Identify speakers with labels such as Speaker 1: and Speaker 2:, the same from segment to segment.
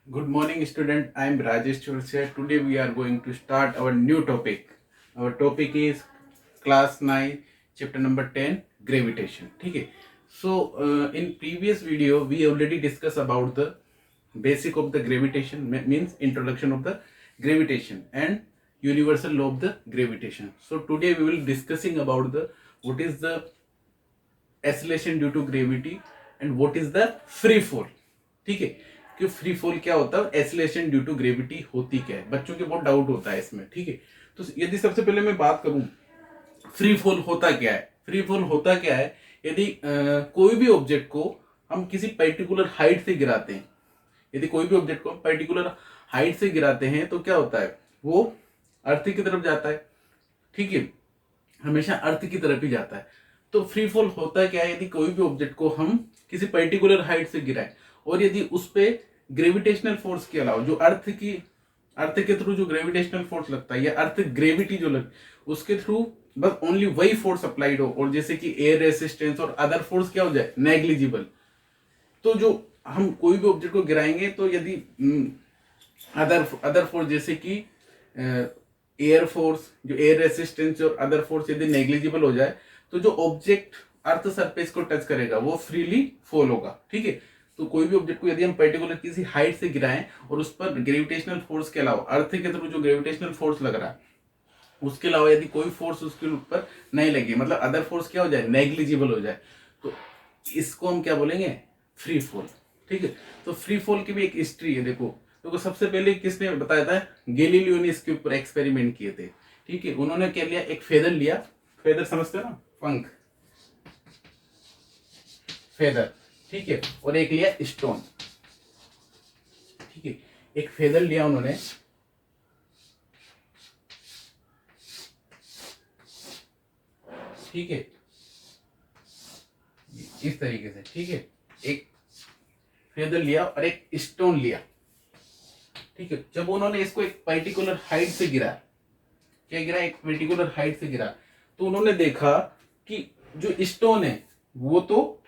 Speaker 1: Good morning, student. I am Rajesh Chorsia. Today we are going to start our new topic. Our topic is class 9, chapter number 10, gravitation. ठीक है. So in previous video we already discussed about the basic of the gravitation, means introduction of the gravitation and universal law of the gravitation. So today we will discussing about the what is the acceleration due to gravity and what is the free fall. ठीक है, कि free fall क्या होता है, acceleration due to gravity होती क्या है, बच्चों के बहुत डाउट होता है इसमें. ठीक है, तो यदि सबसे पहले मैं बात करूं फ्री फॉल होता क्या है. फ्री फॉल होता क्या है, यदि कोई भी ऑब्जेक्ट को हम किसी पर्टिकुलर हाइट से गिराते हैं, यदि कोई भी ऑब्जेक्ट को हम पर्टिकुलर हाइट से गिराते हैं तो क्या होता है, वो अर्थ की तरफ जाता है. ठीक है, हमेशा अर्थ की तरफ ही जाता है. तो फ्री फॉल होता क्या है, यदि कोई भी ऑब्जेक्ट को हम किसी पर्टिकुलर हाइट से गिराएं और यदि उस पे ग्रेविटेशनल फोर्स के अलावा जो अर्थ के थ्रू जो ग्रेविटेशनल फोर्स लगता है या अर्थ ग्रेविटी जो उसके थ्रू बस ओनली वही फोर्स अप्लाइड हो, और जैसे कि एयर रेसिस्टेंस और अदर फोर्स क्या हो जाए, नेग्लिजिबल. तो जो हम कोई भी ऑब्जेक्ट को गिराएंगे तो यदि अदर फोर्स जैसे कि एयर फोर्स, जो एयर रेसिस्टेंस और अदर फोर्स यदि नेग्लिजिबल हो जाए तो जो ऑब्जेक्ट अर्थ सरफेस को टच करेगा वो फ्रीली फॉल होगा. ठीक है, तो कोई भी ऑब्जेक्ट को यदि हम पर्टिकुलर किसी हाइट से गिराएं और उस पर ग्रेविटेशनल फोर्स के अलावा अर्थ के थ्रू जो ग्रेविटेशनल फोर्स लग रहा है उसके अलावा यदि कोई फोर्स उसके ऊपर नहीं लगे, मतलब अदर फोर्स क्या हो जाए, नेग्लिजिबल हो जाए, तो इसको हम क्या बोलेंगे, फ्री फॉल. ठीक है, तो फ्री फॉल की भी एक हिस्ट्री है. देखो सबसे पहले किसने बताया था, गैलीलियो ने इसके ऊपर एक्सपेरिमेंट किए थे. ठीक है, उन्होंने क्या लिया, एक फेदर लिया, फेदर समझते हो ना, पंख, फेदर. ठीक है, और एक लिया स्टोन. ठीक है, एक फेदर लिया उन्होंने, ठीक है, इस तरीके से. ठीक है, एक फेदर लिया और एक स्टोन लिया. ठीक है, जब उन्होंने इसको एक पर्टिकुलर हाइट से गिरा, क्या गिरा, एक पर्टिकुलर हाइट से गिरा, तो उन्होंने देखा कि जो स्टोन है वो तो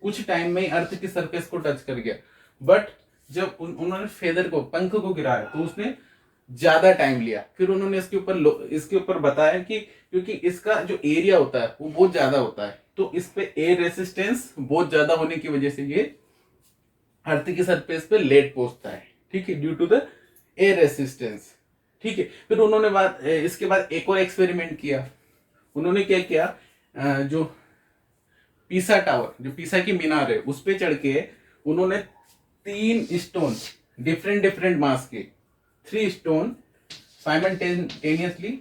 Speaker 1: कुछ टाइम में अर्थ की सरफेस को टच कर गया, बट जब उन्होंने फेदर को, पंख को गिराया तो उसने ज्यादा टाइम लिया. फिर उन्होंने इसके ऊपर बताया कि क्योंकि इसका जो एरिया होता है वो बहुत ज्यादा होता है, तो इस पे एयर रेसिस्टेंस बहुत ज्यादा होने की वजह से ये अर्थ की सरफेस पे लेट पहुंचता है. ठीक है, due to the air resistance. ठीक है, फिर उन्होंने इसके बाद एक और एक्सपेरिमेंट किया. उन्होंने क्या किया, जो पीसा टावर, जो पीसा की मीनार है उस पे चढ़ के उन्होंने 3 स्टोन, डिफरेंट डिफरेंट मास के 3 स्टोन साइमल्टेनियसली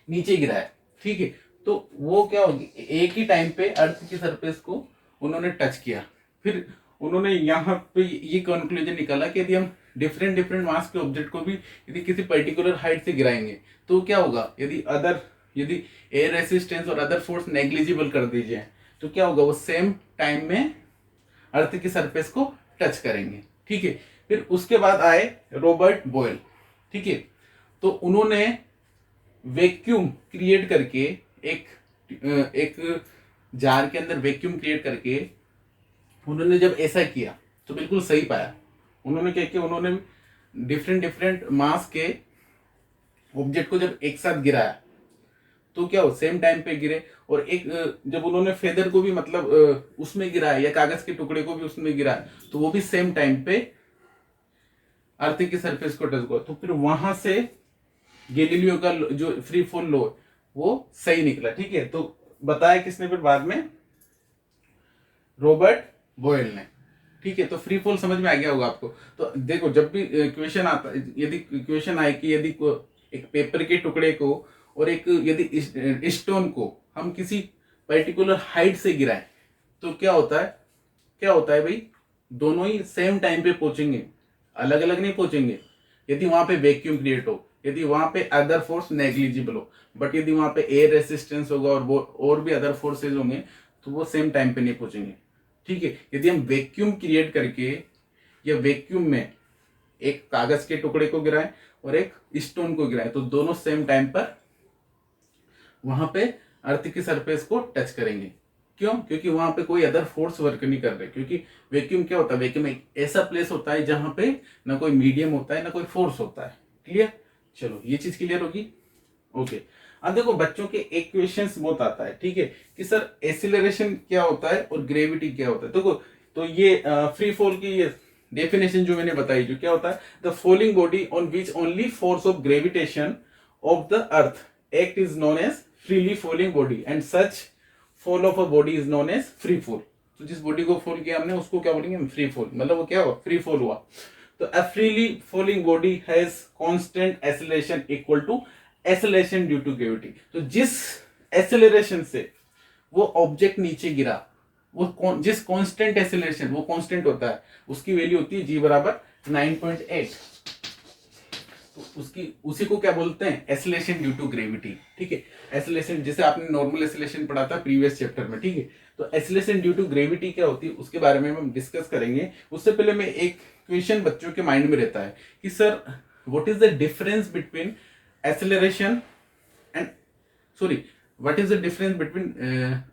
Speaker 1: नीचे गिराया. ठीक है, तो वो क्या होगी, एक ही टाइम पे अर्थ की सरफेस को उन्होंने टच किया. फिर उन्होंने यहाँ पे ये कंक्लूजन निकाला कि यदि हम डिफरेंट डिफरेंट मास के ऑब्जेक्ट को भी यदि किसी पर्टिकुलर हाइट से गिराएंगे तो क्या होगा, यदि एयर रेसिस्टेंस और अदर फोर्स नेग्लिजिबल कर दीजिए तो क्या होगा, वो सेम टाइम में अर्थ की सरफेस को टच करेंगे. ठीक है, फिर उसके बाद आए रॉबर्ट बॉयल. ठीक है, तो उन्होंने वैक्यूम क्रिएट करके एक जार के अंदर वैक्यूम क्रिएट करके उन्होंने जब ऐसा किया तो बिल्कुल सही पाया. उन्होंने क्या किया, उन्होंने डिफरेंट डिफरेंट मास के ऑब्जेक्ट को जब एक साथ गिराया तो क्या हो, सेम टाइम पे गिरे. और एक जब उन्होंने फेदर को भी मतलब उसमें गिराया या कागज के टुकड़े को भी उसमें गिराया तो वो भी सेम टाइम पे अर्थ की सरफेस को टच हुआ. तो फिर वहां से गैलीलियो का जो फ्री फॉल लॉ वो सही निकला. ठीक है, तो बताया किसने फिर बाद में, रॉबर्ट बॉयल ने. ठीक है, तो फ्री फॉल समझ में आ गया होगा आपको. तो देखो जब भी क्वेश्चन आता, यदि क्वेश्चन आए कि यदि एक पेपर के टुकड़े को और एक यदि स्टोन को हम किसी पर्टिकुलर हाइट से गिराएं तो क्या होता है भाई, दोनों ही सेम टाइम पे पहुंचेंगे, अलग अलग नहीं पहुंचेंगे. यदि वहां पे वैक्यूम क्रिएट हो, यदि वहां पे अदर फोर्स नेग्लिजिबल हो, बट यदि वहां पे एयर रेसिस्टेंस होगा और भी अदर फोर्सेज होंगे तो वो सेम टाइम पे नहीं पहुंचेंगे. ठीक है, यदि हम वैक्यूम क्रिएट करके या वैक्यूम में एक कागज के टुकड़े को गिराएं और एक स्टोन को गिराएं तो दोनों सेम टाइम पर वहां पे अर्थ की सरफेस को टच करेंगे. क्यों? क्योंकि वहां पे कोई अदर फोर्स वर्क नहीं कर रहे, क्योंकि वैक्यूम क्या होता है, वैक्यूम एक ऐसा प्लेस होता है जहां पे ना कोई मीडियम होता है ना कोई फोर्स होता है। क्लियर? चलो ये चीज क्लियर होगी। ओके, अब देखो बच्चों के एक क्वेश्चंस बहुत आता है, ठीक है, कि सर एसिलरेशन क्या होता है और ग्रेविटी क्या होता है। देखो तो ये फ्री फॉल की ये डेफिनेशन जो मैंने बताई, जो क्या होता है, the falling body on which only force of gravitation of the earth act is known as freely falling body and such fall of a body is known as free fall. तो जिस body को fall किया हमने उसको क्या बोलेंगे हम? Free fall. मतलब वो क्या हुआ? फ्री फॉल हुआ। तो a freely falling body has constant acceleration equal to acceleration due to gravity. तो जिस एक्सेलरेशन से वो ऑब्जेक्ट नीचे गिरा, वो जिस कांस्टेंट एक्सेलरेशन, वो कांस्टेंट होता है, उसकी वैल्यू होती है जी बराबर 9.8। तो उसकी उसी को क्या बोलते हैं? Acceleration due to gravity. ठीक है, एक्सेलरेशन जैसे आपने नॉर्मल एक्सेलरेशन पढ़ा था प्रीवियस चैप्टर में। ठीक है, तो एक्सेलरेशन ड्यू टू ग्रेविटी क्या होती है उसके बारे में हम डिस्कस करेंगे। उससे पहले मैं एक क्वेश्चन बच्चों के माइंड में रहता है कि sir what is the difference between acceleration and sorry what is the difference between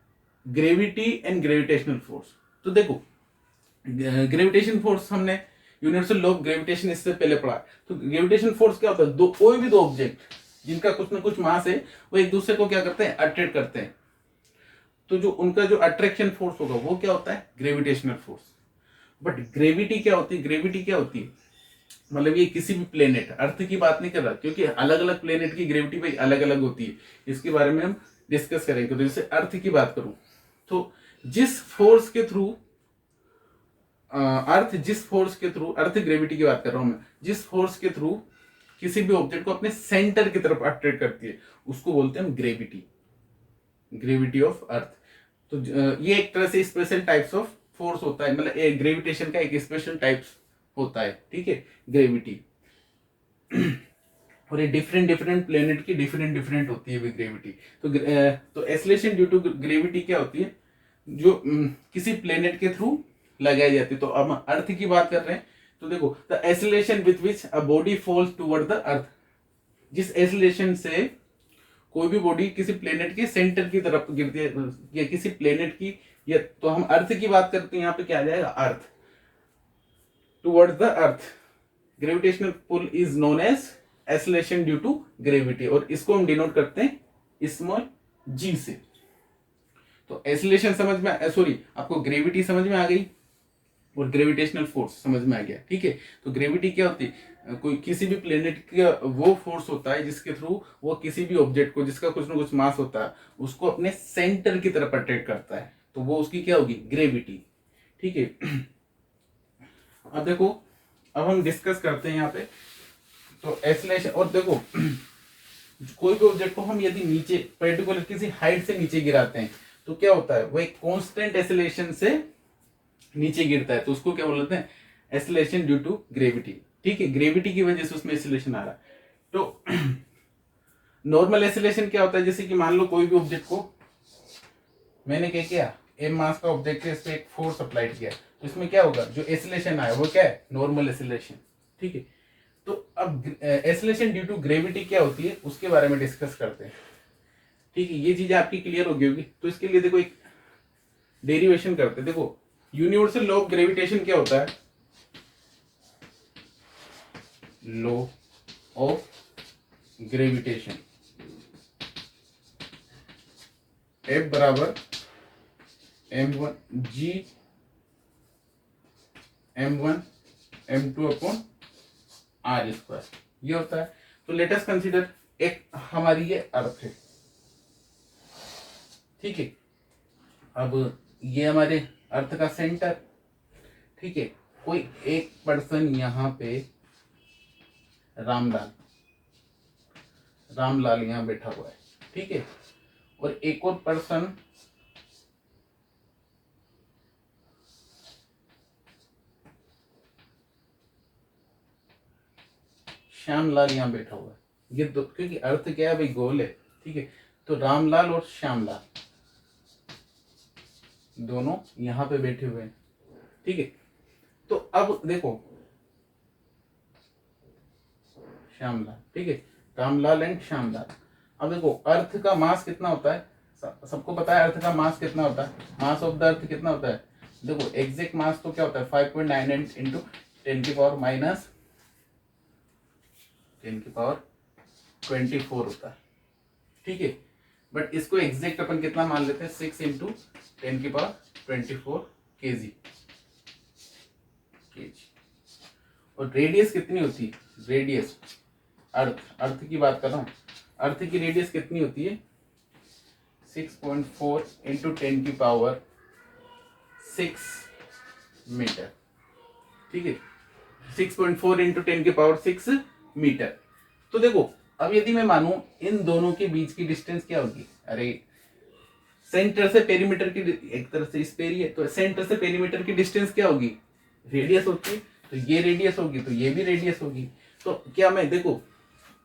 Speaker 1: gravity and gravitational force. तो देखो ग्रेविटेशन फोर्स हमने यूनिवर्सल लॉ ऑफ ग्रेविटेशन इससे पहले पढ़ा। तो ग्रेविटेशन फोर्स क्या होता है? दो कोई भी दो ऑब्जेक्ट जिनका कुछ ना कुछ मास है वो एक दूसरे को क्या करते हैं? अट्रैक्ट करते हैं। तो जो उनका जो अट्रैक्शन फोर्स होगा वो क्या होता है? Gravitational force. बट ग्रेविटी क्या होती है? ग्रेविटी क्या होती है? मतलब ये किसी भी प्लेनेट, अर्थ की बात नहीं कर रहा, क्योंकि अलग अलग प्लेनेट की ग्रेविटी भाई अलग अलग होती है, इसके बारे में हम डिस्कस करेंगे। तो जैसे अर्थ की बात करूं तो जिस फोर्स के थ्रू अर्थ ग्रेविटी की बात कर रहा हूं मैं, जिस फोर्स के थ्रू किसी भी ऑब्जेक्ट को अपने सेंटर की तरफ अट्रैक्ट करती है उसको बोलते हैं हम ग्रेविटी, ग्रेविटी ऑफ अर्थ। तो ये एक तरह से स्पेशल टाइप्स ऑफ फोर्स होता है, मतलब ग्रेविटेशन का एक स्पेशल टाइप्स होता है। ठीक है, ग्रेविटी और ये डिफरेंट डिफरेंट प्लेनेट की डिफरेंट डिफरेंट होती है ग्रेविटी। तो एक्सेलरेशन ड्यू टू ग्रेविटी क्या होती है? जो किसी प्लेनेट के थ्रू लगाई जाती है। तो अब अर्थ की बात कर रहे हैं तो देखो the acceleration with which a body false toward the earth, जिस एक्सेलरेशन से कोई भी बॉडी किसी प्लेनेट के सेंटर की तरफ गिरती है या किसी प्लेनेट की, या तो हम अर्थ की बात करते हैं, यहाँ पे क्या आ जाएगा? Earth towards the earth, gravitational pull is known as acceleration due to gravity, और इसको हम डिनोट करते हैं स्मॉल जी से। तो एक्सेलरेशन समझ में, सॉरी आपको ग्रेविटी समझ में आ गई और ग्रेविटेशनल फोर्स समझ में आ गया। ठीक है, तो ग्रेविटी क्या होती है? कोई किसी भी प्लेनेट का वो फोर्स होता है जिसके थ्रू वो किसी भी ऑब्जेक्ट को जिसका कुछ ना कुछ मास होता है उसको अपने सेंटर की तरफ अट्रैक्ट करता है, तो वो उसकी क्या होगी? ग्रेविटी। ठीक है, अब देखो अब हम डिस्कस करते हैं यहाँ पे तो एक्सेलरेशन। और देखो कोई भी ऑब्जेक्ट को हम यदि नीचे पर्टिकुलर किसी हाइट से नीचे गिराते हैं तो क्या होता है? वो एक कांस्टेंट एक्सेलरेशन से नीचे गिरता है, तो उसको क्या बोलते हैं? Acceleration due to gravity. ठीक है, ग्रेविटी की वजह से उसमें एक्सेलरेशन आ रहा है। तो नॉर्मल एक्सेलरेशन क्या होता है? जैसे कि मान लो कोई भी ऑब्जेक्ट को मैंने क्या किया, एम मास का ऑब्जेक्ट है, इस पे एक फोर्स अप्लाइड किया, तो इसमें क्या होगा? जो एक्सेलरेशन आया वो क्या है? Normal acceleration. ठीक है, तो अब एक्सेलरेशन ड्यू टू ग्रेविटी क्या होती है उसके बारे में डिस्कस करते हैं। ठीक है, ये चीजें आपकी क्लियर होगी होगी। तो इसके लिए देखो एक डेरिवेशन करते हैं। देखो यूनिवर्सल लॉ ऑफ ग्रेविटेशन क्या होता है? लॉ ऑफ ग्रेविटेशन F बराबर m1 g m1 m2 upon r square, ये होता है। तो लेट अस कंसीडर एक हमारी ये अर्थ है। ठीक है, अब ये हमारे अर्थ का सेंटर। ठीक है, कोई एक पर्सन यहाँ पे रामलाल यहाँ बैठा हुआ है। ठीक है, और एक और पर्सन श्यामलाल यहाँ बैठा हुआ है। ये दो, क्योंकि अर्थ क्या है भाई? गोल है। ठीक है, तो रामलाल और श्यामलाल दोनों यहाँ पे बैठे हुए हैं। ठीक है, तो अब देखो श्यामलाल, ठीक है, रामलाल एंड श्यामलाल। अब देखो अर्थ का मास कितना होता है? सबको पता है अर्थ का मास कितना होता है, मास ऑफ द अर्थ कितना होता है। देखो एग्जैक्ट मास तो क्या होता है 5.98 इंटू 10 की पावर 24 होता है, ठीक है। बट इसको एग्जैक्ट अपन कितना मान लेते हैं 6 इंटू 10 की पावर 24 केजी। और रेडियस कितनी होती है, रेडियस अर्थ की बात कर रहा हूं, अर्थ की रेडियस कितनी होती है 6.4 इंटू 10 की पावर 6 मीटर, ठीक है। 6.4 इंटू 10 की पावर 6 मीटर। तो देखो अब यदि मैं मानूं इन दोनों के बीच की डिस्टेंस क्या होगी, अरे सेंटर से पेरीमीटर की, एक तरह से इस पेरी है तो सेंटर से पेरीमीटर की डिस्टेंस क्या होगी, रेडियस होती है। तो ये रेडियस होगी तो ये भी रेडियस होगी। तो क्या मैं देखो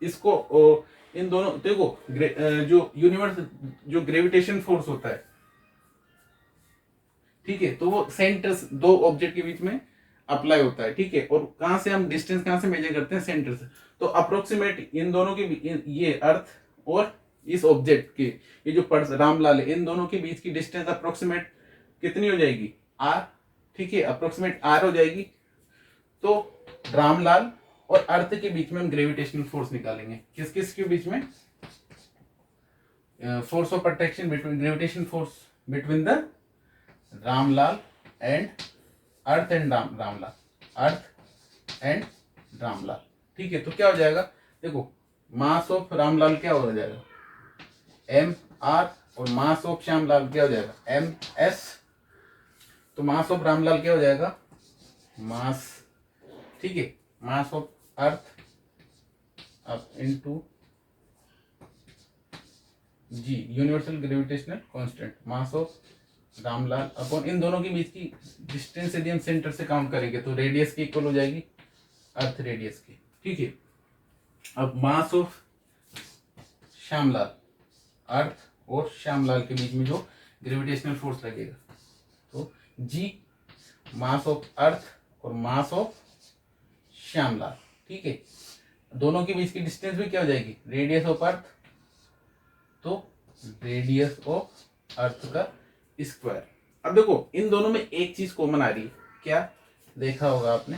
Speaker 1: इसको इन दोनों देखो जो यूनिवर्स जो ग्रेविटेशन फोर्स होता है, ठीक है, तो वो सेंटर दो ऑब्जेक्ट के बीच में अप्लाई होता है, ठीक है। और कहां से हम डिस्टेंस कहां से मेजर करते हैं, सेंटर से। तो अप्रोक्सीमेट इन दोनों के ये अर्थ और इस ऑब्जेक्ट के ये जो रामलाल है इन दोनों के बीच की डिस्टेंस अप्रोक्सीमेट कितनी हो जाएगी आर, ठीक है, अप्रोक्सीमेट आर हो जाएगी। तो रामलाल और अर्थ के बीच में हम ग्रेविटेशनल फोर्स निकालेंगे, किस किस के बीच में, force of attraction between gravitation force between the Ramlal and earth and Ramlal, earth and Ramlal, ठीक है। तो क्या हो जाएगा देखो मास ऑफ रामलाल क्या हो जाएगा एम आर और मास ऑफ श्यामलाल क्या हो जाएगा एम एस। तो मास ऑफ रामलाल क्या हो जाएगा मास, ठीक है, mass of earth up into G universal gravitational constant, mass of Ramlal upon इन दोनों के बीच की डिस्टेंस यदि हम सेंटर से काउंट करेंगे तो रेडियस की इक्वल हो जाएगी अर्थ रेडियस की, ठीक है। अब मास ऑफ श्यामलाल, अर्थ और श्यामलाल के बीच में जो ग्रेविटेशनल फोर्स लगेगा तो जी मास ऑफ अर्थ और मास ऑफ श्यामलाल, ठीक है। दोनों के बीच की डिस्टेंस भी क्या हो जाएगी रेडियस ऑफ अर्थ, तो रेडियस ऑफ अर्थ का स्क्वायर। अब देखो इन दोनों में एक चीज कॉमन आ रही है, क्या देखा होगा आपने,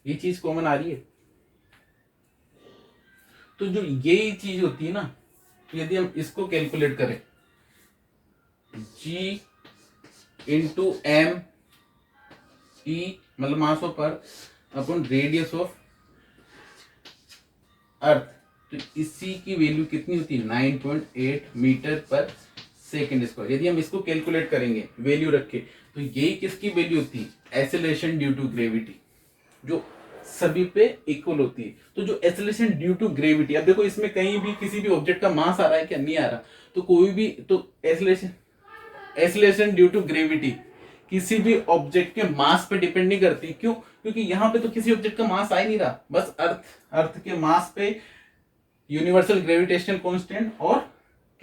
Speaker 1: ये चीज कॉमन आ रही है। तो जो ये चीज होती है ना, तो यदि हम इसको कैलकुलेट करें जी इंटू एम ई मतलब मास of earth upon radius of earth, तो इसी की वैल्यू कितनी होती है 9.8 मीटर पर सेकेंड स्क्वायर। यदि हम इसको कैलकुलेट करेंगे वैल्यू रखे तो यही किसकी वैल्यू होती है एक्सेलरेशन ड्यू टू ग्रेविटी, जो सभी पे इक्वल होती है। तो जो एक्सेलरेशन ड्यू टू ग्रेविटी, अब देखो इसमें कहीं भी किसी भी ऑब्जेक्ट का मास आ रहा है क्या, नहीं आ रहा। तो कोई भी तो एक्सेलरेशन ड्यू टू ग्रेविटी किसी भी ऑब्जेक्ट के मास पे डिपेंड नहीं करती। क्यों, क्योंकि यहाँ पे तो किसी ऑब्जेक्ट का मास आ ही नहीं रहा, बस अर्थ के मास पे यूनिवर्सल ग्रेविटेशनल कांस्टेंट और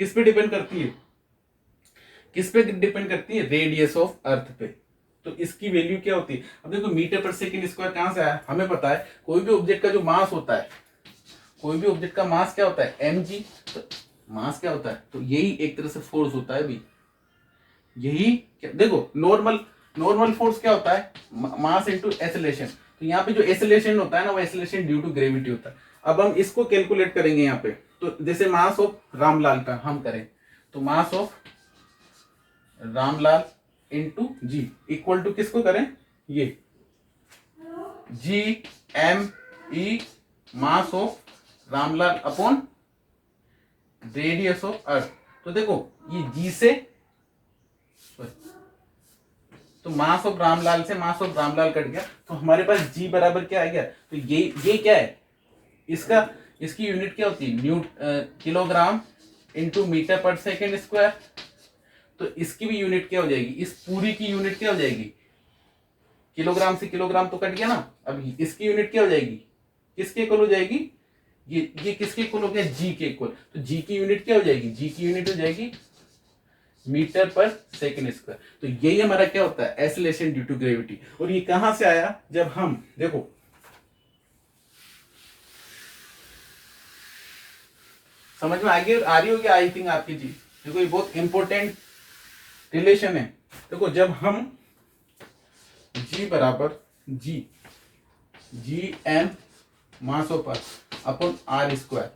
Speaker 1: किस पे डिपेंड करती है, किस पे डिपेंड करती है रेडियस ऑफ अर्थ पे। तो इसकी वैल्यू क्या होती है, अब देखो मीटर पर सेकेंड स्क्वायर कहां से आया, हमें पता है कोई भी ऑब्जेक्ट का जो मास होता है, कोई भी ऑब्जेक्ट का मास क्या होता है mg, तो मास क्या होता है, तो यही एक तरह से फोर्स होता है भी, यही देखो नॉर्मल फोर्स क्या होता है मास इनटू एक्सेलरेशन। तो यहाँ पे जो एक्सेलरेशन होता है ना वो एक्सेलरेशन ड्यू टू ग्रेविटी होता है। अब हम इसको कैलकुलेट करेंगे यहाँ पे, तो जैसे मास ऑफ रामलाल का हम करें तो mass of Ramlal into G equal to किसको करें, ये G M E mass of Ramlal upon radius of earth. तो देखो ये जी से तो मास ऑफ रामलाल से मास ऑफ रामलाल कट गया, तो हमारे पास जी बराबर क्या आ गया, तो ये क्या है इसकी यूनिट क्या होती है किलोग्राम इंटू मीटर पर सेकेंड स्क्वायर। तो इसकी भी यूनिट क्या हो जाएगी, इस पूरी की यूनिट क्या हो जाएगी, किलोग्राम से किलोग्राम तो कट गया ना, अब इसकी यूनिट क्या हो जाएगी, किसके इक्वल हो जाएगी, ये किसके इक्वल हो गया, जी के इक्वल। तो जी की यूनिट क्या हो जाएगी, जी की यूनिट हो जाएगी मीटर पर सेकेंड स्क्वायर। तो यही हमारा क्या होता है एक्सेलरेशन ड्यू टू ग्रेविटी। और ये कहां से आया, जब हम देखो समझ में आ रही होगी आई थिंक आपकी चीज। देखो ये बहुत इंपॉर्टेंट रिलेशन है। देखो जब हम G बराबर G M mass of earth upon r square,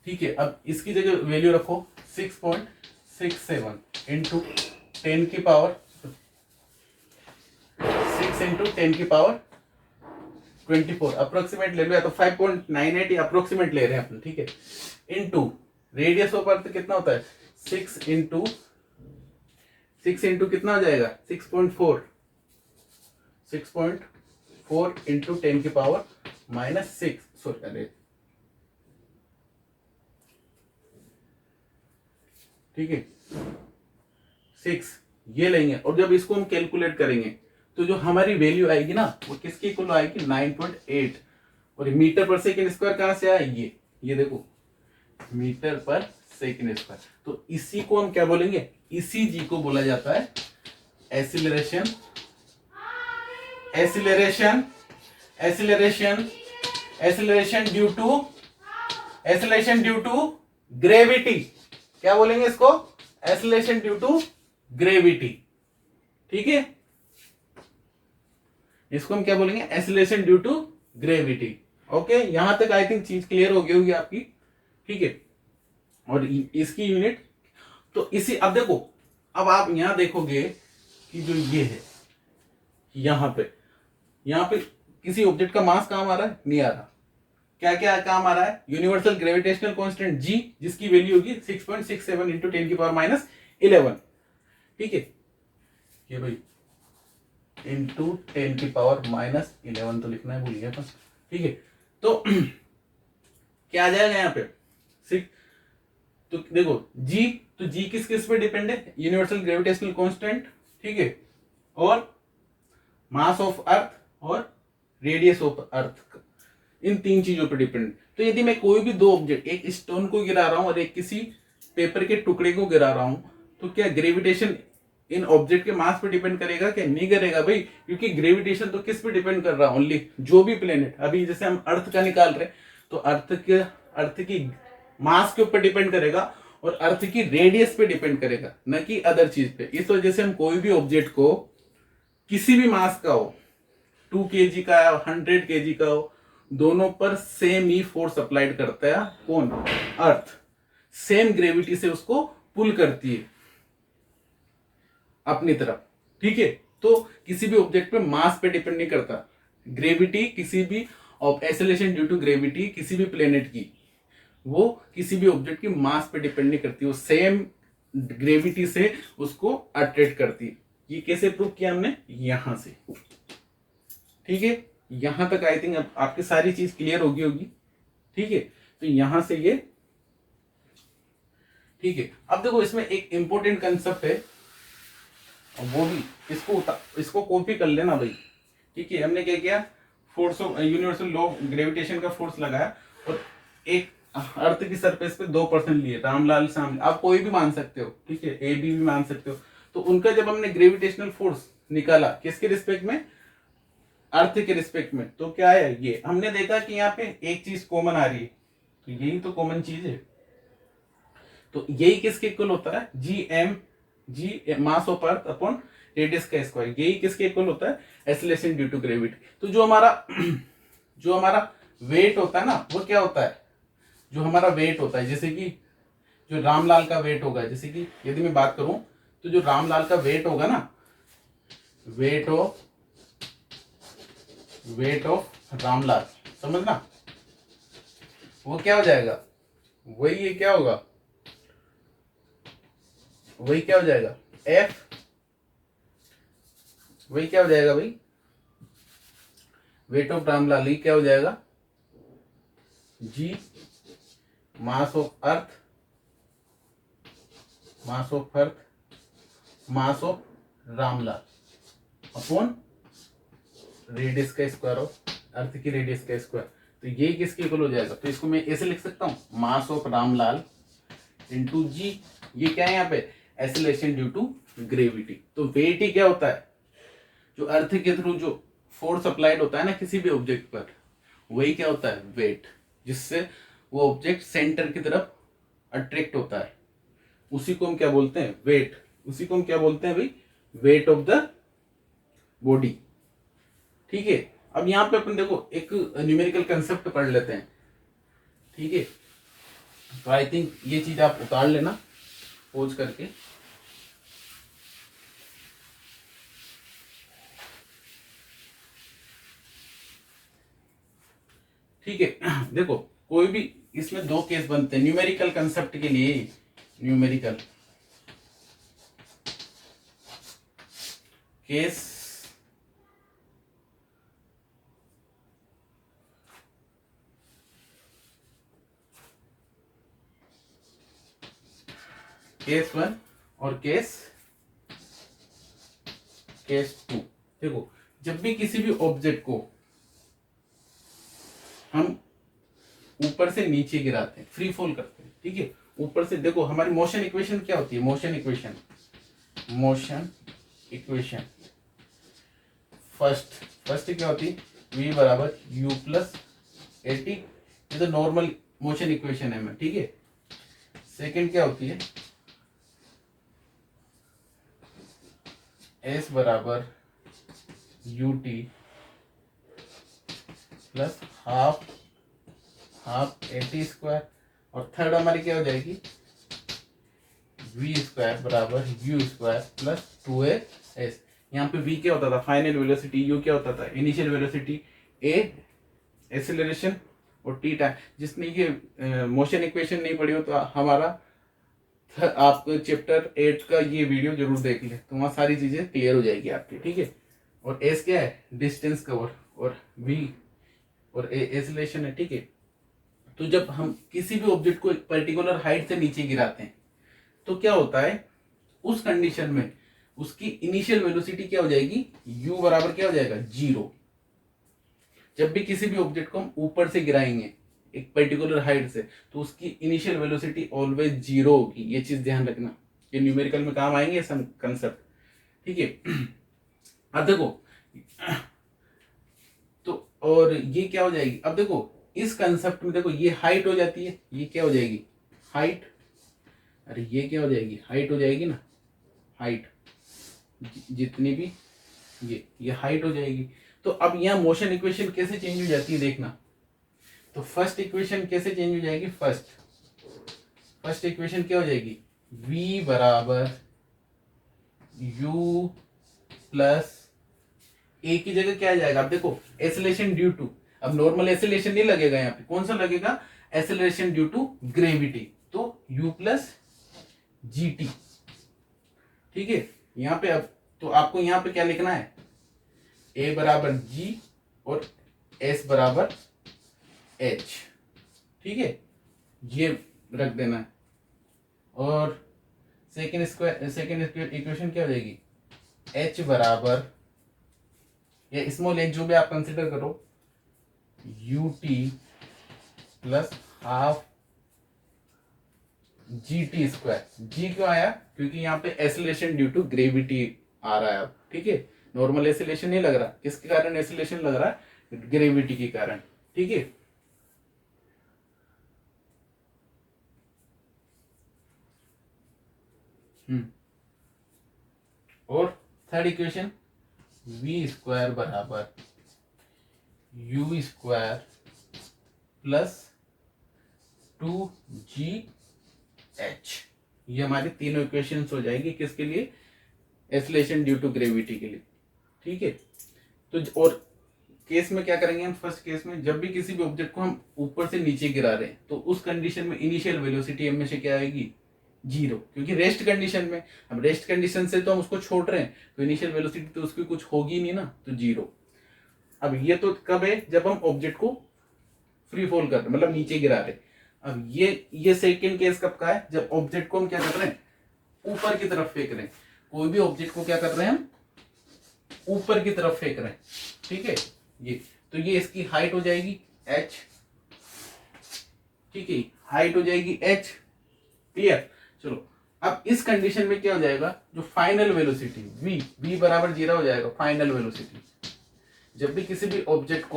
Speaker 1: ठीक है। अब इसकी जगह वैल्यू रखो 6.67 इंटू 10 की पावर 6 इंटू 10 की पावर 24 अप्रोक्सीमेट ले लो, या तो 5.98 या अप्रोक्सीमेट ले रहे हैं अपन, ठीक है। इंटू रेडियस ऑफ अर्थ कितना होता है 6 इंटू कितना हो जाएगा 6.4 इंटू 10 की पावर -6, सॉरी अरे, ठीक है 6 ये लेंगे। और जब इसको हम कैलकुलेट करेंगे तो जो हमारी वैल्यू आएगी ना वो किसकी इक्वल आएगी 9.8। और मीटर पर सेकेंड स्क्वायर कहां से आया, ये देखो मीटर पर सेकेंड स्क्वायर। तो इसी को हम क्या बोलेंगे, इसी जी को बोला जाता है एसिलरेशन ड्यू टू ग्रेविटी। क्या बोलेंगे इसको, एसिलेशन ड्यू टू ग्रेविटी, ठीक है। इसको हम क्या बोलेंगे, acceleration due to gravity. Okay, यहां तक आई थिंक चीज क्लियर हो गई होगी आपकी, ठीक है। और इसकी यूनिट तो इसी, अब देखो, अब आप यहां देखोगे कि जो ये है यहां पे किसी ऑब्जेक्ट का मास काम आ रहा है, नहीं आ रहा। क्या क्या काम आ रहा है, यूनिवर्सल ग्रेविटेशनल कांस्टेंट जी, जिसकी वैल्यू होगी 6.67 इंटू 10 की पावर -11, ठीक है। ये भाई इंटू 10 की पावर -11 तो लिखना है, भूल गया अपन, ठीक है। तो क्या आ जाएगा यहाँ पे 6, तो देखो जी किस किस पे डिपेंड है, यूनिवर्सल ग्रेविटेशनल कांस्टेंट, ठीक है, और मास ऑफ अर्थ और रेडियस ऑफ अर्थ, इन तीन चीजों पर डिपेंड। तो यदि मैं कोई भी दो ऑब्जेक्ट, एक स्टोन को गिरा रहा हूं और एक किसी पेपर के टुकड़े को गिरा रहा हूं, तो क्या ग्रेविटेशन इन ऑब्जेक्ट के मास पे डिपेंड करेगा, क्या नहीं करेगा भाई, क्योंकि ग्रेविटेशन तो किस पे डिपेंड कर रहा है, ओनली जो भी प्लेनेट, अभी जैसे हम अर्थ का निकाल रहे हैं तो अर्थ की मास के ऊपर डिपेंड करेगा और अर्थ की रेडियस पे डिपेंड करेगा, न कि अदर चीज पे। इस वजह से हम कोई भी ऑब्जेक्ट को किसी भी मास का हो, 2 kg का हो 100 kg का हो, दोनों पर सेम ही फोर्स अप्लाइड करता है कौन, अर्थ, सेम ग्रेविटी से उसको पुल करती है अपनी तरफ, ठीक है। तो किसी भी ऑब्जेक्ट पे मास पे डिपेंड नहीं करता ग्रेविटी, किसी भी एक्सेलरेशन ड्यू टू ग्रेविटी किसी भी प्लेनेट की, वो किसी भी ऑब्जेक्ट की मास पे डिपेंड नहीं करती, वो सेम ग्रेविटी से उसको अट्रैक्ट करती है। ये कैसे प्रूव किया हमने, यहां से, ठीक है। यहां तक आई थिंक आपकी सारी चीज क्लियर होगी, ठीक है। तो यहां से ये, ठीक है। अब देखो इसमें एक इंपॉर्टेंट कंसेप्ट है, वो भी इसको कॉपी कर लेना भाई, ठीक है। हमने क्या किया, force of universal law of gravitation का फोर्स लगाया और एक अर्थ की सरफेस पे 2% लिए, रामलाल सामने, आप कोई भी मान सकते हो, ठीक है, ए बी भी मान सकते हो। तो उनका जब हमने ग्रेविटेशनल फोर्स निकाला किसके रिस्पेक्ट में, अर्थ के रिस्पेक्ट में, तो क्या है, ये हमने देखा कि यहाँ पे एक चीज कॉमन आ रही है, तो यही तो कॉमन चीज है। तो यही किसके इक्वल होता है, G mass of earth upon radius का स्क्वायर, यही किसके इक्वल होता है, एक्सेलरेशन ड्यू टू ग्रेविटी। तो जो हमारा वेट होता है ना, वो क्या होता है, जो हमारा वेट होता है, जैसे कि जो रामलाल का वेट होगा, जैसे कि यदि मैं बात करूं तो जो रामलाल का वेट होगा ना, वेट ऑफ रामलाल, समझना, वो क्या हो जाएगा, वही ये क्या होगा, वही क्या हो जाएगा एफ, वही क्या हो जाएगा भाई, वेट ऑफ रामलाल, ये क्या हो जाएगा G mass of earth mass of Ramlal upon radius का स्क्वायर ऑफ अर्थ की रेडियस का स्क्वायर। तो ये किसके इक्वल हो जाएगा, तो इसको मैं ऐसे लिख सकता हूं, मास ऑफ रामलाल इंटू जी, ये क्या है यहाँ पे, एक्सेलरेशन ड्यू टू ग्रेविटी। तो वेट ही क्या होता है, जो अर्थ के थ्रू जो फोर्स अप्लाइड होता है ना किसी भी ऑब्जेक्ट पर, वही क्या होता है, वेट, जिससे वो ऑब्जेक्ट सेंटर की तरफ अट्रैक्ट होता है, उसी को हम क्या बोलते हैं, वेट। उसी को हम क्या बोलते हैं भाई, वेट ऑफ द बॉडी। ठीक है, अब यहाँ पे अपन देखो एक न्यूमेरिकल कंसेप्ट पढ़ लेते हैं। ठीक है, तो आई थिंक ये चीज आप उतार लेना पोज करके। ठीक है, देखो कोई भी इसमें दो केस बनते हैं न्यूमेरिकल कंसेप्ट के लिए। न्यूमेरिकल केस केस 1 और केस 2। देखो जब भी किसी भी ऑब्जेक्ट को हम ऊपर से नीचे गिराते हैं, फ्री फॉल करते हैं, ठीक है, ऊपर से, देखो हमारी मोशन इक्वेशन क्या होती है, मोशन इक्वेशन फर्स्ट क्या होती है, v बराबर u प्लस ए टी, ये तो नॉर्मल मोशन इक्वेशन है मैं, ठीक है। सेकंड क्या होती है, s बराबर you t plus half A T square, और थर्ड हमारी क्या हो जाएगी, v स्क्वायर बराबर यू स्क्वायर प्लस 2as। यहाँ पे v क्या होता था, फाइनल वेलोसिटी, u क्या होता था, इनिशियल वेलोसिटी, a एक्सेलरेशन और t टाइम। जिसने ये मोशन इक्वेशन नहीं पढ़ी हो तो हमारा आप चैप्टर 8 का ये वीडियो जरूर देख ले, तो वहाँ सारी चीजें क्लियर हो जाएगी आपकी। ठीक है, और s क्या है, डिस्टेंस कवर, और v और a एक्सेलरेशन है। ठीक है, तो जब हम किसी भी ऑब्जेक्ट को एक पर्टिकुलर हाइट से नीचे गिराते हैं तो क्या होता है, उस कंडीशन में उसकी इनिशियल वेलोसिटी क्या हो जाएगी, u बराबर क्या हो जाएगा, 0। जब भी किसी भी ऑब्जेक्ट को हम ऊपर से गिराएंगे एक पर्टिकुलर हाइट से, तो उसकी इनिशियल वेलोसिटी ऑलवेज 0 होगी। ये चीज ध्यान रखना, ये न्यूमेरिकल में काम आएंगे कंसेप्ट। ठीक है, अब देखो तो, और ये क्या हो जाएगी, अब देखो इस कंसेप्ट में देखो ये हाइट हो जाती है, ये क्या हो जाएगी, हाइट, अरे ये क्या हो जाएगी, हाइट हो जाएगी ना, हाइट जितनी भी ये हाइट हो जाएगी। तो अब यहाँ मोशन इक्वेशन कैसे चेंज हो जाती है देखना, तो फर्स्ट इक्वेशन कैसे चेंज हो जाएगी, फर्स्ट इक्वेशन क्या हो जाएगी, v बराबर u प्लस ए की जगह क्या आ जाएगा, अब देखो एक्सेलरेशन ड्यू टू, अब नॉर्मल एक्सेलरेशन नहीं लगेगा यहाँ पे, कौन सा लगेगा, एक्सेलरेशन ड्यू टू ग्रेविटी, तो u प्लस जी टी। ठीक है, यहाँ पे अब तो आपको यहाँ पे क्या लिखना है, a बराबर g और s बराबर h। ठीक है, ये रख देना है, और सेकेंड इक्वेशन क्या हो जाएगी, h बराबर या स्मॉल h जो भी आप कंसिडर करो, u t plus half g t square. G क्यों आया, क्योंकि यहाँ पे एक्सेलरेशन ड्यू टू ग्रेविटी आ रहा है अब। ठीक है, नॉर्मल एक्सेलरेशन नहीं लग रहा, किसके कारण एक्सेलरेशन लग रहा है, ग्रेविटी के कारण। ठीक है, और थर्ड इक्वेशन v स्क्वायर बराबर यू स्क्वायर प्लस 2gh, ये हमारी तीनों इक्वेशंस हो जाएगी, किसके लिए, एक्सेलरेशन ड्यू टू ग्रेविटी के लिए। ठीक है, तो और केस में क्या करेंगे हम, फर्स्ट केस में जब भी किसी भी ऑब्जेक्ट को हम ऊपर से नीचे गिरा रहे हैं तो उस कंडीशन में इनिशियल वेलोसिटी हमेशा क्या आएगी, 0, क्योंकि रेस्ट कंडीशन में, अब रेस्ट कंडीशन से तो हम उसको छोड़ रहे हैं तो इनिशियल वेलोसिटी तो उसकी कुछ होगी नहीं ना, तो 0। अब ये तो कब है, जब हम ऑब्जेक्ट को फ्री फॉल कर रहे हैं, मतलब नीचे गिरा रहे हैं। अब ये सेकंड केस कब का है, जब ऑब्जेक्ट को हम क्या कर रहे हैं, ऊपर की तरफ फेंक रहे हैं। कोई भी ऑब्जेक्ट को क्या कर रहे हैं हम, ऊपर की तरफ फेंक रहे हैं। ठीक है, ये तो ये इसकी हाइट हो जाएगी h। ठीक है, हाइट हो जाएगी h, क्लियर। चलो अब इस कंडीशन में क्या हो जाएगा, जो फाइनल वेलोसिटी v बराबर 0 हो जाएगा, फाइनल वेलोसिटी। जब भी किसी भी ऑब्जेक्ट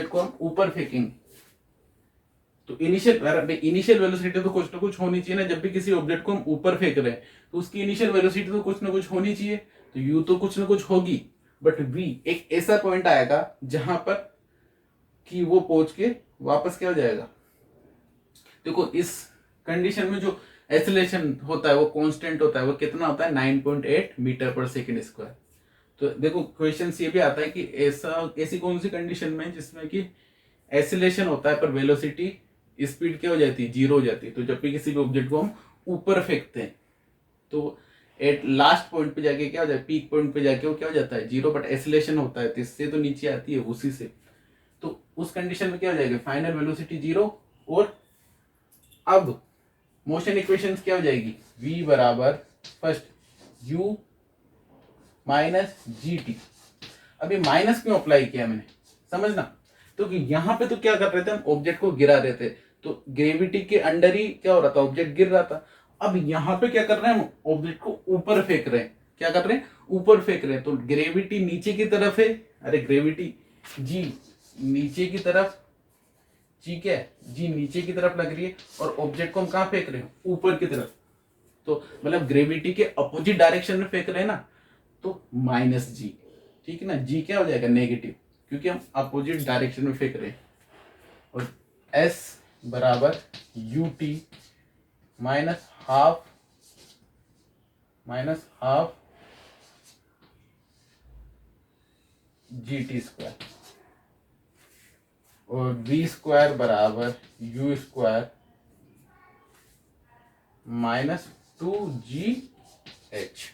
Speaker 1: को हम ऊपर फेंकेंगे तो इनिशियल वेलोसिटी तो कुछ ना कुछ होनी चाहिए ना, जब भी किसी ऑब्जेक्ट को हम ऊपर फेंक रहे हैं तो उसकी इनिशियल वेलोसिटी तो कुछ ना कुछ होनी चाहिए, तो यू तो कुछ ना कुछ होगी, बट वी एक ऐसा पॉइंट आएगा जहां पर कि वो पहुंच के वापस क्या हो जाएगा। देखो इस कंडीशन में जो एक्सेलरेशन होता है वो कांस्टेंट होता है, वो कितना होता है 9.8 मीटर पर सेकंड स्क्वायर। तो देखो क्वेश्चन ये भी आता है कि ऐसी कौन सी कंडीशन में जिसमें कि एक्सेलरेशन होता है पर वेलोसिटी स्पीड क्या हो जाती है, जीरो हो जाती है। तो जब भी किसी भी ऑब्जेक्ट को हम ऊपर फेंकते हैं तो एट लास्ट पॉइंट पे जाके क्या हो जाए, पीक पॉइंट पे जाके वो क्या हो जाता है, जीरो, बट एक्सेलरेशन होता है तो इससे तो नीचे आती है उसी से। तो उस कंडीशन में क्या हो जाएगा, फाइनल वेलोसिटी जीरो। और अब मोशन इक्वेशंस क्या हो जाएगी, v बराबर first u minus G T. अभी माइनस क्यों अप्लाई किया मैंने, समझना। तो कि यहां पे तो क्या कर रहे थे हम, ऑब्जेक्ट को गिरा रहे थे, तो ग्रेविटी के अंडर ही क्या हो रहा था, ऑब्जेक्ट गिर रहा था। अब यहां पे क्या कर रहे हैं हम, ऑब्जेक्ट को ऊपर फेंक रहे हैं। क्या कर रहे हैं, ऊपर फेंक रहे हैं, तो ग्रेविटी नीचे की तरफ है, अरे ग्रेविटी जी नीचे की तरफ, ठीक है, जी नीचे की तरफ लग रही है, और ऑब्जेक्ट को हम कहां फेंक रहे हैं, ऊपर की तरफ। तो मतलब ग्रेविटी के अपोजिट डायरेक्शन में फेंक रहे हैं ना, तो माइनस जी, ठीक है ना, जी क्या हो जाएगा, नेगेटिव, क्योंकि हम अपोजिट डायरेक्शन में फेंक रहे हैं। और एस बराबर U T minus half g t square, और वी स्क्वायर बराबर you square minus two ji H.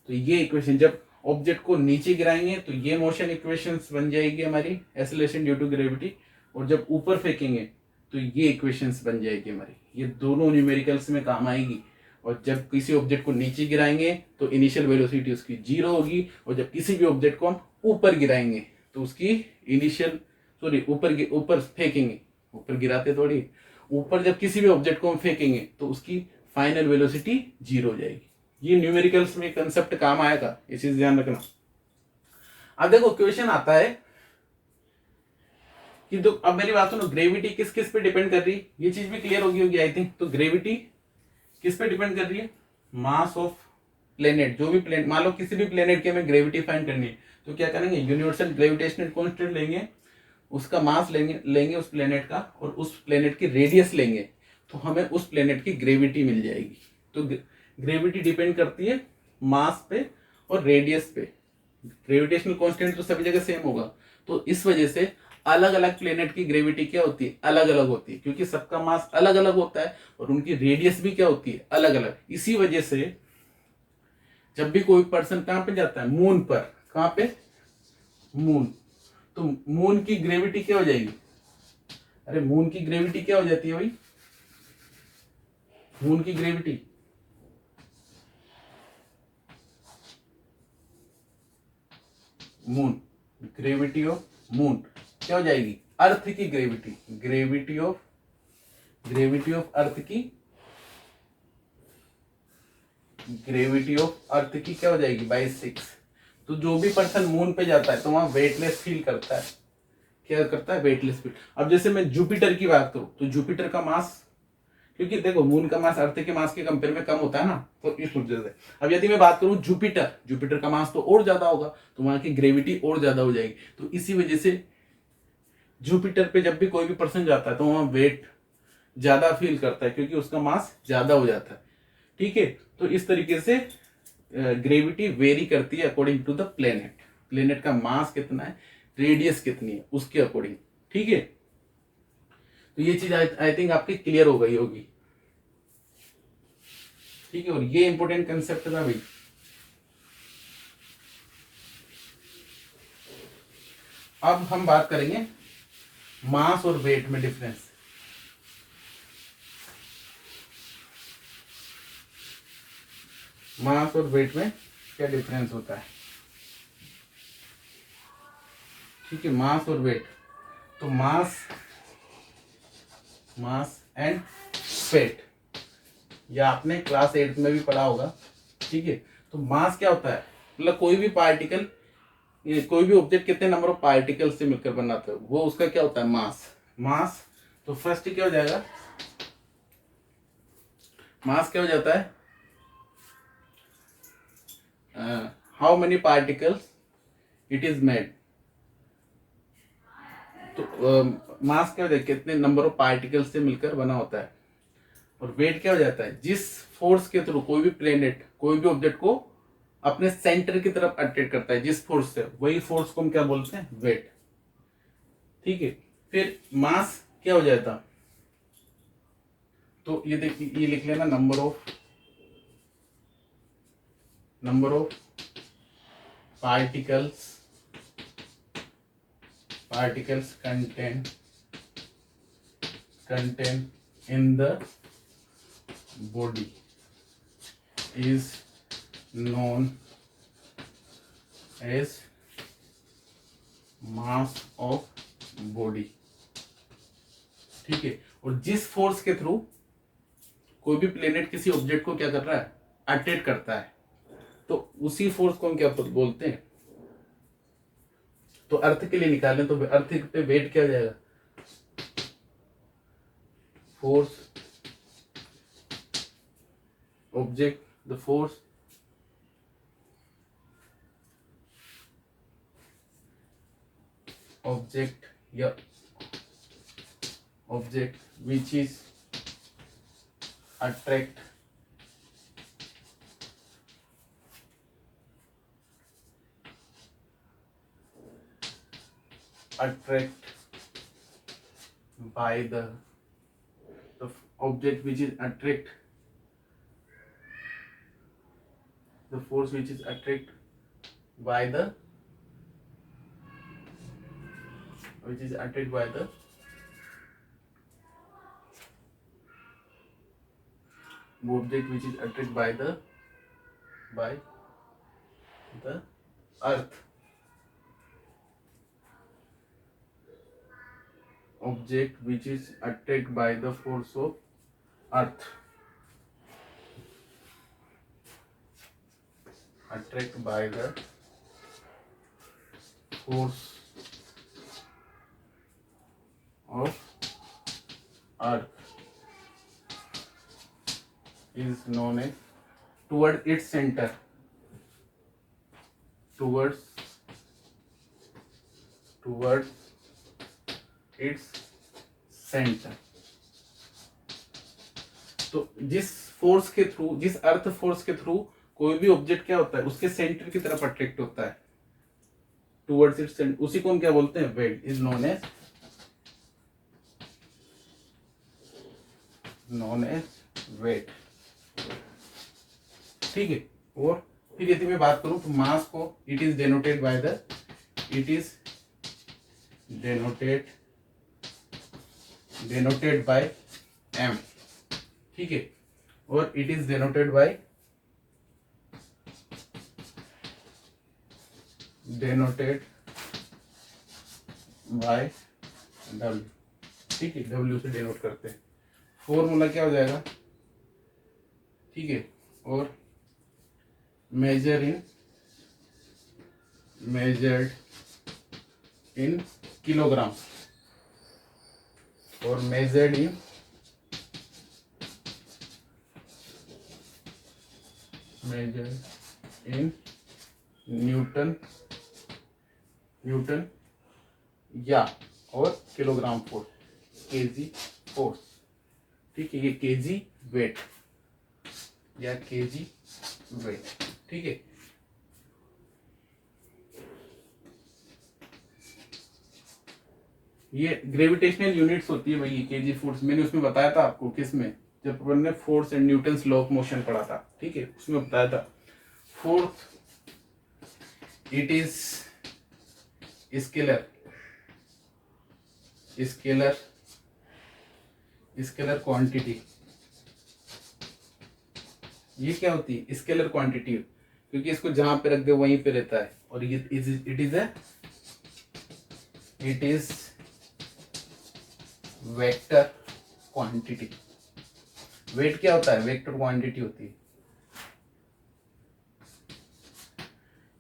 Speaker 1: तो ये इक्वेशन जब ऑब्जेक्ट को नीचे गिराएंगे तो ये मोशन इक्वेशंस बन जाएगी हमारी, एक्सेलरेशन ड्यू टू ग्रेविटी। और जब ऊपर फेंकेंगे तो ये इक्वेशंस बन जाएगी हमारी, ये दोनों न्यूमेरिकल्स में काम आएगी। और जब किसी ऑब्जेक्ट को नीचे गिराएंगे तो इनिशियल वेलोसिटी उसकी जीरो होगी, और जब किसी भी ऑब्जेक्ट को हम ऊपर गिराएंगे तो उसकी इनिशियल ऊपर फेंकेंगे, ऊपर गिराते थोड़ी, ऊपर जब किसी भी ऑब्जेक्ट को हम फेंकेंगे तो उसकी फाइनल वेलोसिटी जीरो हो जाएगी। ये न्यूमेरिकल्स में कंसेप्ट काम आएगा, ये चीज ध्यान रखना। अब देखो क्वेश्चन आता है कि तो अब मेरी बात सुनो, ग्रेविटी किस किस पे डिपेंड कर रही है, ये चीज भी क्लियर होगी आई थिंक। तो ग्रेविटी किस पे डिपेंड कर रही है, मास ऑफ प्लेनेट, जो भी प्लेनेट, मान लो किसी भी प्लेनेट की हमें ग्रेविटी फाइंड करनी है तो क्या करेंगे, यूनिवर्सल ग्रेविटेशनल कांस्टेंट लेंगे, उसका मास लेंगे उस प्लेनेट का, और उस प्लेनेट की रेडियस लेंगे, तो हमें उस प्लेनेट की ग्रेविटी मिल जाएगी। तो ग्रेविटी डिपेंड करती है मास पे और रेडियस पे। ग्रेविटेशनल कांस्टेंट तो सभी जगह सेम होगा, तो इस वजह से अलग अलग प्लेनेट की ग्रेविटी क्या होती है, अलग अलग होती है, क्योंकि सबका मास अलग अलग होता है और उनकी रेडियस भी क्या होती है, अलग अलग। इसी वजह से जब भी कोई पर्सन कहां पे जाता है, मून पर, कहां पे, मून, तो मून की ग्रेविटी क्या हो जाएगी, अरे मून की ग्रेविटी क्या हो जाती है भाई, मून की gravity, moon, gravity of moon क्या हो जाएगी, अर्थ की ग्रेविटी, ग्रेविटी ऑफ अर्थ की, ग्रेविटी ऑफ अर्थ की क्या हो जाएगी बाई 6। तो जो भी पर्सन मून पे जाता है तो वहां वेटलेस फील करता है, क्या करता है, वेटलेस फील। अब जैसे मैं जुपिटर की बात करूं तो जुपिटर का मास, क्योंकि देखो मून का मास अर्थ के मास के कंपेयर में कम होता है ना, तो इस वजह से। अब यदि मैं बात करूं जुपिटर का मास तो और ज्यादा होगा, तो वहां की ग्रेविटी और ज्यादा हो जाएगी। तो इसी वजह से जुपिटर पे जब भी कोई भी पर्सन जाता है तो वहां वेट ज्यादा फील करता है, क्योंकि उसका मास ज्यादा हो जाता है, ठीक है। तो इस तरीके से ग्रेविटी वेरी करती है अकॉर्डिंग टू द प्लेनेट का मास कितना है, रेडियस कितनी है, उसके अकॉर्डिंग, ठीक है। तो ये चीज आई थिंक आपकी क्लियर हो गई होगी, ठीक है। और ये इंपॉर्टेंट कंसेप्ट था भाई। अब हम बात करेंगे मास और वेट में डिफरेंस। मास और वेट में क्या डिफरेंस होता है, ठीक है, मास और वेट। तो मास एंड वेट, या आपने क्लास 8 में भी पढ़ा होगा, ठीक है। तो मास क्या होता है, मतलब कोई भी पार्टिकल, कोई भी ऑब्जेक्ट कितने नंबर ऑफ पार्टिकल से मिलकर बनाता है, वो उसका क्या होता है, मास। तो फर्स्ट क्या हो जाएगा, मास क्या हो जाता है, how many particles it is made. तो मास क्या हो जाएगा, कितने नंबर ऑफ पार्टिकल्स से मिलकर बना होता है। और वेट क्या हो जाता है, जिस फोर्स के थ्रू कोई भी प्लेनेट कोई भी ऑब्जेक्ट को अपने सेंटर की तरफ अट्रैक्ट करता है, जिस फोर्स से, वही फोर्स को हम क्या बोलते हैं, वेट। ठीक है, फिर मास क्या हो जाता, तो ये देखिए, ये लिख लेना, number of particles contain in the body is known as mass of body। ठीक है, और जिस फोर्स के थ्रू कोई भी प्लेनेट किसी ऑब्जेक्ट को क्या कर रहा है, अट्रैक्ट करता है, तो उसी फोर्स को हम क्या बोलते हैं। तो अर्थ के लिए निकालें तो अर्थ पे वेट क्या हो जाएगा, force object, the force object या object which is attract by the object which is attract, the force which is attract by the object which is attracted by the earth, object which is attracted by the force of earth, attracted by the force of earth is known as, towards its center, towards its center। तो जिस force के through, जिस earth force के through कोई भी object क्या होता है, उसके सेंटर की तरफ अट्रैक्ट होता है, टुवर्ड्स इट्स सेंटर, उसी को हम क्या बोलते हैं, weight, is known as weight. ठीक है, और फिर यदि मैं बात करूं तो मास को it is denoted by m। ठीक है, और it is denoted by w। ठीक है, w से डेनोट करते हैं। फॉर्मूला क्या हो जाएगा, ठीक है, और मेजर्ड इन किलोग्राम और मेजर्ड इन न्यूटन या और किलोग्राम फोर्स, केजी फोर्स। ठीक है, ये केजी वेट या केजी वेट। ठीक है, ये ग्रेविटेशनल यूनिट्स होती है भाई, ये केजी फोर्स। मैंने उसमें बताया था आपको, किसमें, जब अपन ने force and Newton's law of motion पढ़ा था। ठीक है, उसमें बताया था fourth it is scalar quantity. ये क्या होती है, स्केलर क्वांटिटी, क्योंकि इसको जहां पे रख दे वहीं पे रहता है। और ये it is vector quantity. Weight क्या होता है, वेक्टर क्वांटिटी होती है।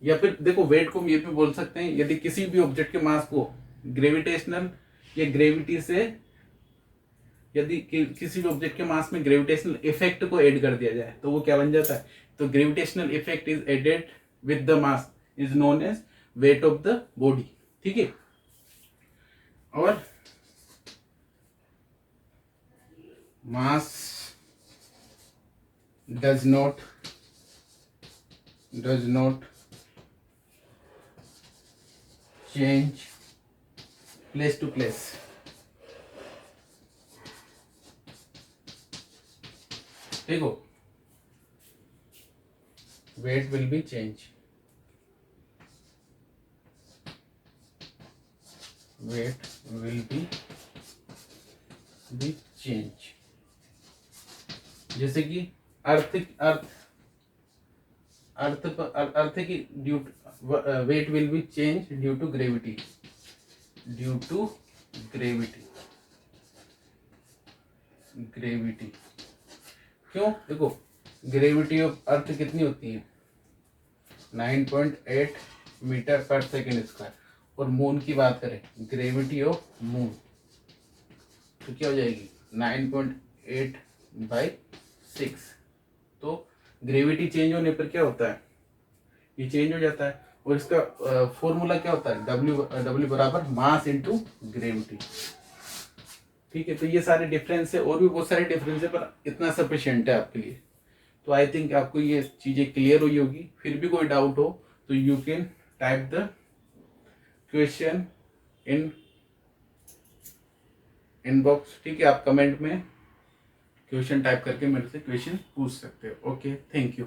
Speaker 1: या फिर देखो, वेट को हम ये भी बोल सकते हैं, यदि किसी भी ऑब्जेक्ट के मास को ग्रेविटेशनल या ग्रेविटी से यदि किसी भी ऑब्जेक्ट के मास में ग्रेविटेशनल इफेक्ट को ऐड कर दिया जाए तो वो क्या बन जाता है, तो gravitational effect is added with the mass is known as weight of the body. ठीक है, और mass does not change place to place. देखो, weight will be change, weight will be change. जैसे कि अर्थ की due weight will be change due to gravity, gravity. क्यों? देखो, gravity of earth कितनी होती है, 9.8 मीटर पर सेकेंड स्क्वायर। और मून की बात करें, ग्रेविटी ऑफ मून तो क्या हो जाएगी 9.8/6। तो ग्रेविटी चेंज होने पर क्या होता है, ये चेंज हो जाता है। और इसका फॉर्मूला क्या होता है, W बराबर मास इंटू ग्रेविटी। ठीक है, तो ये सारे डिफरेंस है, और भी बहुत सारे डिफरेंस है, पर इतना सफिशिएंट है आपके लिए। तो आई थिंक आपको ये चीजें क्लियर हुई होगी। फिर भी कोई डाउट हो तो you can type the question in inbox. ठीक है, आप कमेंट में क्वेश्चन टाइप करके मेरे से क्वेश्चन पूछ सकते हो। Okay, thank you.